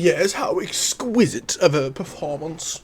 yes, how exquisite of a performance.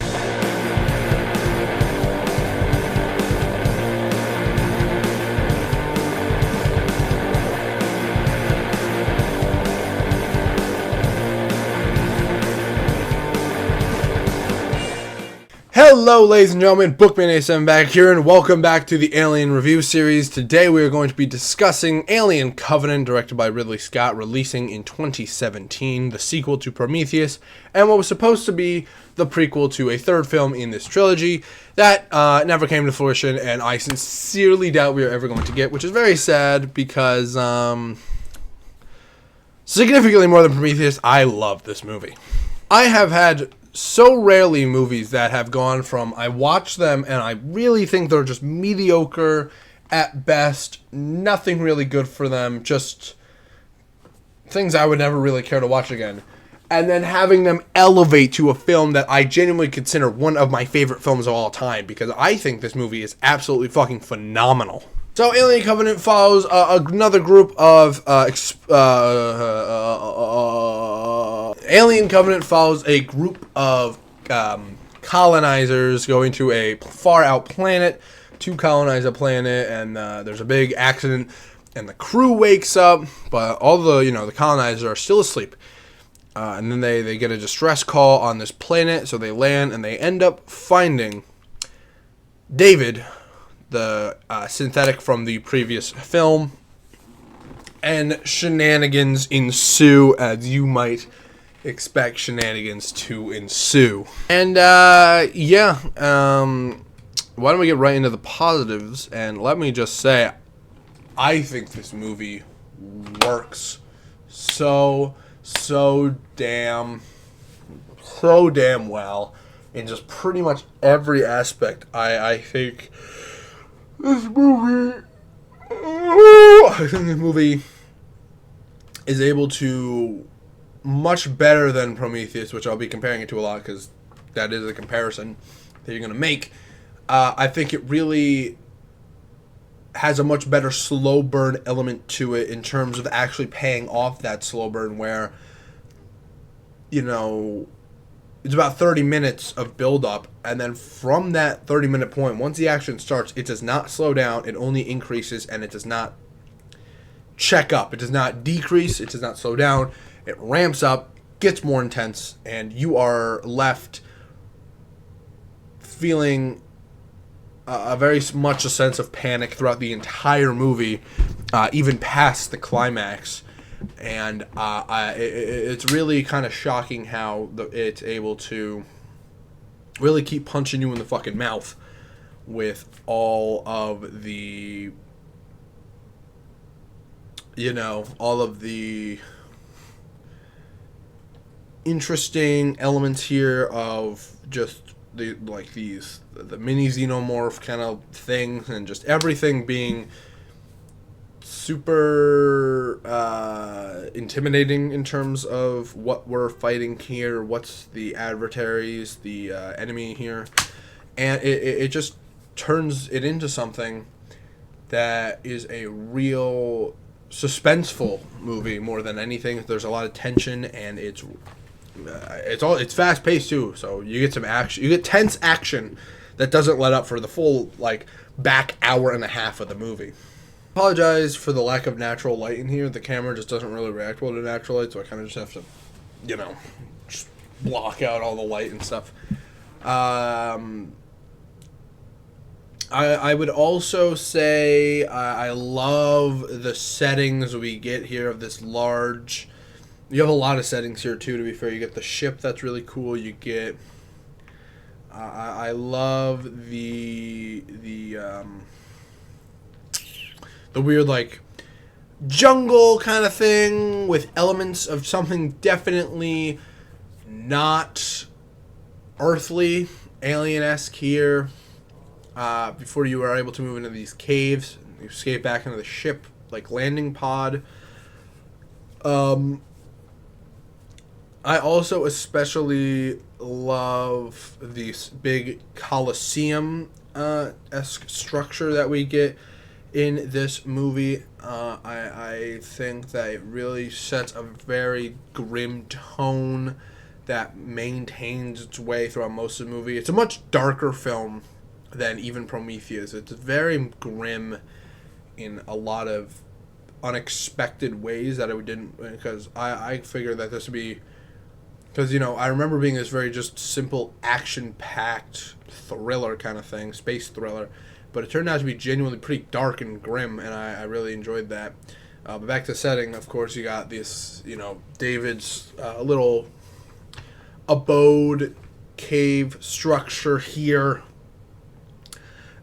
Hello, ladies and gentlemen, Bookman87 back here, and welcome back to the Alien Review Series. Today we are going to be discussing Alien Covenant, directed by Ridley Scott, releasing in 2017, the sequel to Prometheus, and what was supposed to be the prequel to a third film in this trilogy that never came to fruition, and I sincerely doubt we are ever going to get, which is very sad because, significantly more than Prometheus, I love this movie. I have had so rarely movies that have gone from I watch them and I really think they're just mediocre at best, nothing really good for them, just things I would never really care to watch again, and then having them elevate to a film that I genuinely consider one of my favorite films of all time, because I think this movie is absolutely fucking phenomenal. So Alien Covenant follows another group of Alien Covenant follows a group of colonizers going to a far-out planet to colonize a planet, and there's a big accident, and the crew wakes up, but all the colonizers are still asleep, and then they get a distress call on this planet, so they land, and they end up finding David, the synthetic from the previous film, and shenanigans ensue, as you might expect shenanigans to ensue. And why don't we get right into the positives, and let me just say, I think this movie works so damn well in just pretty much every aspect. I think this movie is able to, much better than Prometheus, which I'll be comparing it to a lot because that is a comparison that you're going to make. I think it really has a much better slow burn element to it in terms of actually paying off that slow burn, where, it's about 30 minutes of build-up, and then from that 30-minute point, once the action starts, it does not slow down, it only increases, and it does not check up. It does not decrease, it does not slow down. It ramps up, gets more intense, and you are left feeling very much a sense of panic throughout the entire movie, even past the climax. And it's really kind of shocking how it's able to really keep punching you in the fucking mouth with all of the, interesting elements here of just the mini xenomorph kind of things, and just everything being super intimidating in terms of what we're fighting here, what's the adversaries, the enemy here, and it just turns it into something that is a real suspenseful movie more than anything. There's a lot of tension, and it's fast paced too, so you get some action, you get tense action that doesn't let up for the full back hour and a half of the movie. Apologize for the lack of natural light in here. The camera just doesn't really react well to natural light, so I kind of just have to just block out all the light and stuff. I would also say I love the settings we get here of this large. You have a lot of settings here too, to be fair. You get the ship, that's really cool. You get I love the weird jungle kind of thing with elements of something definitely not earthly, alien-esque here. Before you are able to move into these caves, you escape back into the ship landing pod. I also especially love this big Colosseum-esque structure that we get in this movie. I think that it really sets a very grim tone that maintains its way throughout most of the movie. It's a much darker film than even Prometheus. It's very grim in a lot of unexpected ways that I didn't, because I figured that this would be, because I remember being this very just simple action packed thriller kind of thing, space thriller, but it turned out to be genuinely pretty dark and grim, and I really enjoyed that. But back to setting, of course, you got this, David's little abode cave structure here.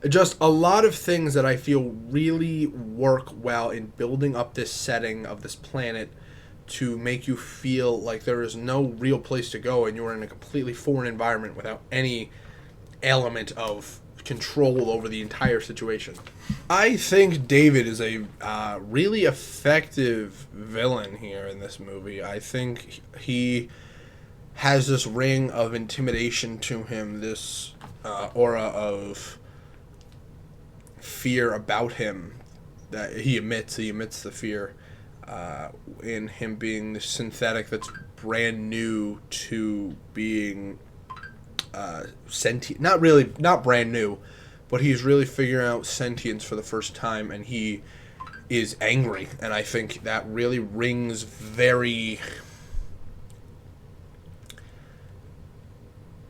Just a lot of things that I feel really work well in building up this setting of this planet to make you feel like there is no real place to go and you're in a completely foreign environment without any element of control over the entire situation. I think David is a really effective villain here in this movie. I think he has this ring of intimidation to him, this aura of fear about him that he emits. He emits the fear in him being this synthetic that's brand new to being sentient. Not brand new, but he's really figuring out sentience for the first time, and he is angry. And I think that really rings very.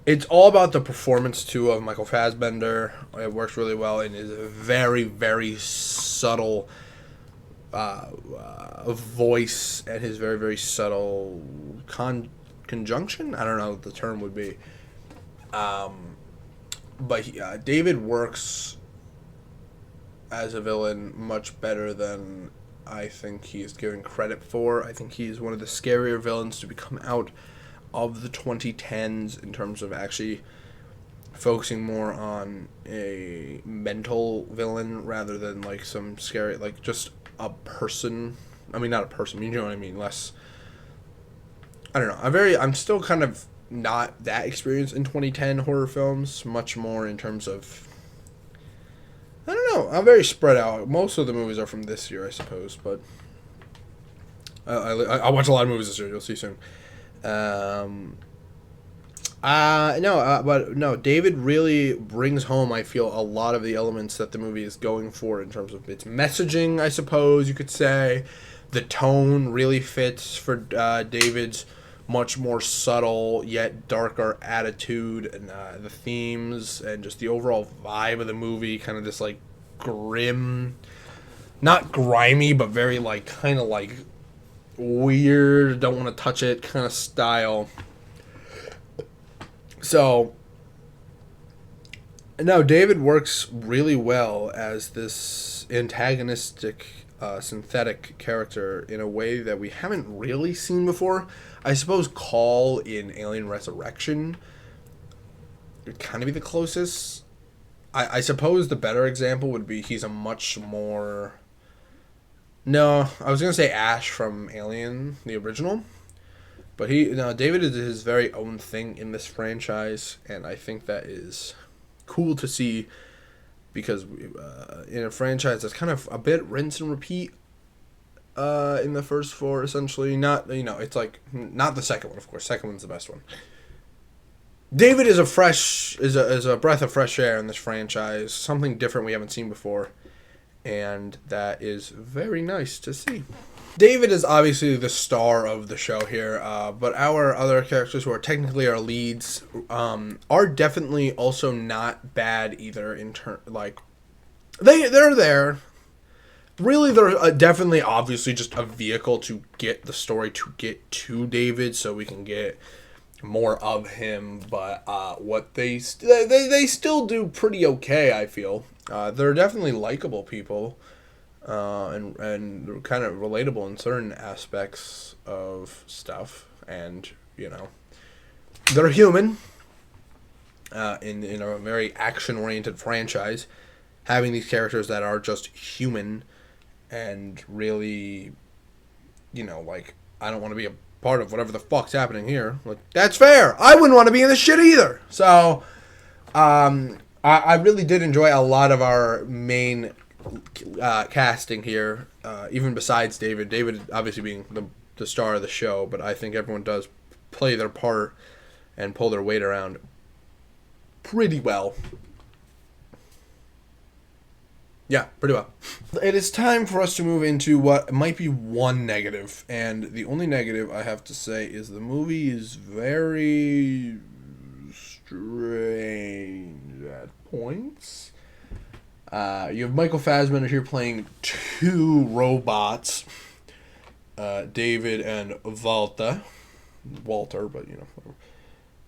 It's all about the performance, too, of Michael Fassbender. It works really well and is a very, very subtle voice and his very, very subtle conjunction. I don't know what the term would be. But David works as a villain much better than I think he is given credit for. I think he is one of the scarier villains to become out of the 2010s in terms of actually focusing more on a mental villain rather than like some scary, like just a person. I mean, not a person, you know what I mean? Less. I don't know. I'm still kind of not that experienced in 2010 horror films, much more in terms of. I don't know. I'm very spread out. Most of the movies are from this year, I suppose, but I watch a lot of movies this year. You'll see soon. But no, David really brings home, I feel, a lot of the elements that the movie is going for in terms of its messaging, I suppose you could say. The tone really fits for David's much more subtle yet darker attitude, and the themes and just the overall vibe of the movie, kind of this like grim, not grimy, but very like kind of like weird, don't want to touch it kind of style. So, no, David works really well as this antagonistic synthetic character in a way that we haven't really seen before. I suppose Call in Alien Resurrection would kind of be the closest. I suppose the better example would be he's a much more... No, I was going to say Ash from Alien, the original. But David is his very own thing in this franchise, and I think that is cool to see because in a franchise that's kind of a bit rinse and repeat in the first four, essentially. Not, it's like, not the second one, of course. Second one's the best one. David is a breath of fresh air in this franchise, something different we haven't seen before. And that is very nice to see. David is obviously the star of the show here, but our other characters who are technically our leads are definitely also not bad either. They're there. Really, they're definitely obviously just a vehicle to get the story to get to David, so we can get more of him. But what they still do pretty okay, I feel. They're definitely likable people. And kind of relatable in certain aspects of stuff, and they're human. In a very action-oriented franchise, having these characters that are just human, and really, like, I don't want to be a part of whatever the fuck's happening here. Like, that's fair. I wouldn't want to be in this shit either. So, I really did enjoy a lot of our main casting here, even besides David. David obviously being the star of the show, but I think everyone does play their part and pull their weight around pretty well. Yeah, pretty well. It is time for us to move into what might be one negative. And the only negative I have to say is the movie is very strange at points. You have Michael Fassbender here playing two robots, David and Walter, but whatever.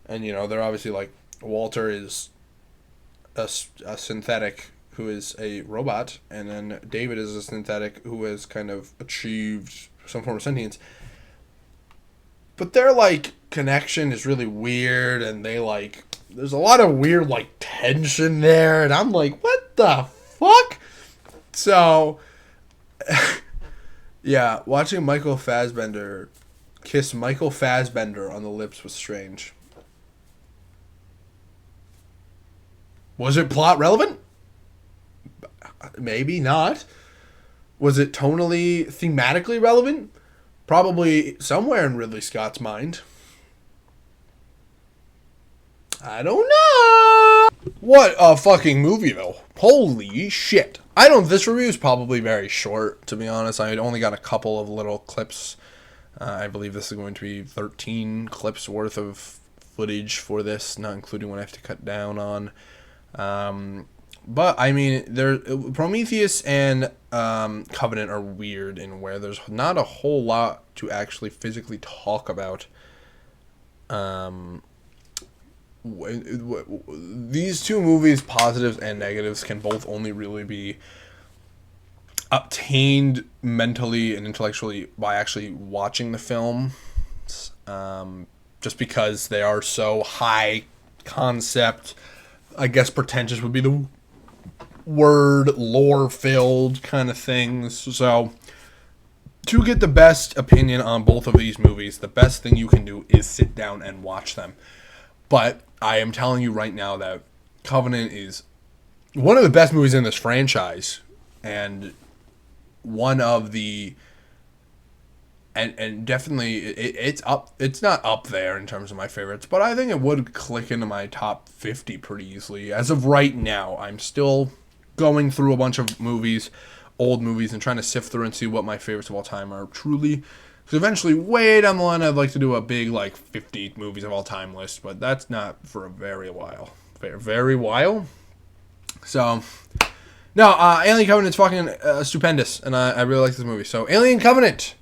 And they're obviously like, Walter is a synthetic who is a robot, and then David is a synthetic who has kind of achieved some form of sentience. But their like connection is really weird, and there's a lot of weird like tension there, and I'm like, what the fuck? So yeah, watching Michael Fassbender kiss Michael Fassbender on the lips was strange. Was it plot relevant? Maybe not. Was it tonally, thematically relevant? Probably somewhere in Ridley Scott's mind. I don't know. What a fucking movie, though. Holy shit. This review is probably very short, to be honest. I only got a couple of little clips. I believe this is going to be 13 clips worth of footage for this, not including what I have to cut down on. But I mean, Prometheus and Covenant are weird in where there's not a whole lot to actually physically talk about. These two movies, positives and negatives, can both only really be obtained mentally and intellectually by actually watching the film. Just because they are so high concept, I guess pretentious would be the word, lore-filled kind of things. So, to get the best opinion on both of these movies, the best thing you can do is sit down and watch them. But I am telling you right now that Covenant is one of the best movies in this franchise, and one of the and definitely it's up. It's not up there in terms of my favorites, but I think it would click into my top 50 pretty easily. As of right now, I'm still going through a bunch of movies, old movies, and trying to sift through and see what my favorites of all time are truly. Because eventually, way down the line, I'd like to do a big, 50 movies of all time list, but that's not for a very while. Very while? So, no, Alien Covenant's fucking stupendous, and I really like this movie. So, Alien Covenant,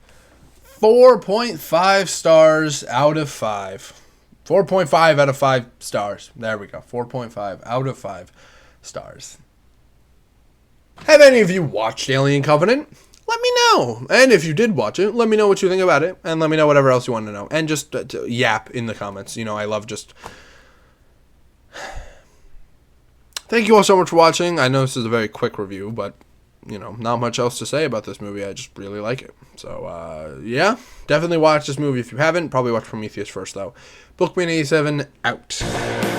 4.5 stars out of 5. 4.5 out of 5 stars. There we go. 4.5 out of 5 stars. Have any of you watched Alien Covenant? Let me know. And if you did watch it, let me know what you think about it. And let me know whatever else you want to know. And just yap in the comments. I love just... Thank you all so much for watching. I know this is a very quick review, but, not much else to say about this movie. I just really like it. So, yeah. Definitely watch this movie if you haven't. Probably watch Prometheus first, though. Bookman87 out.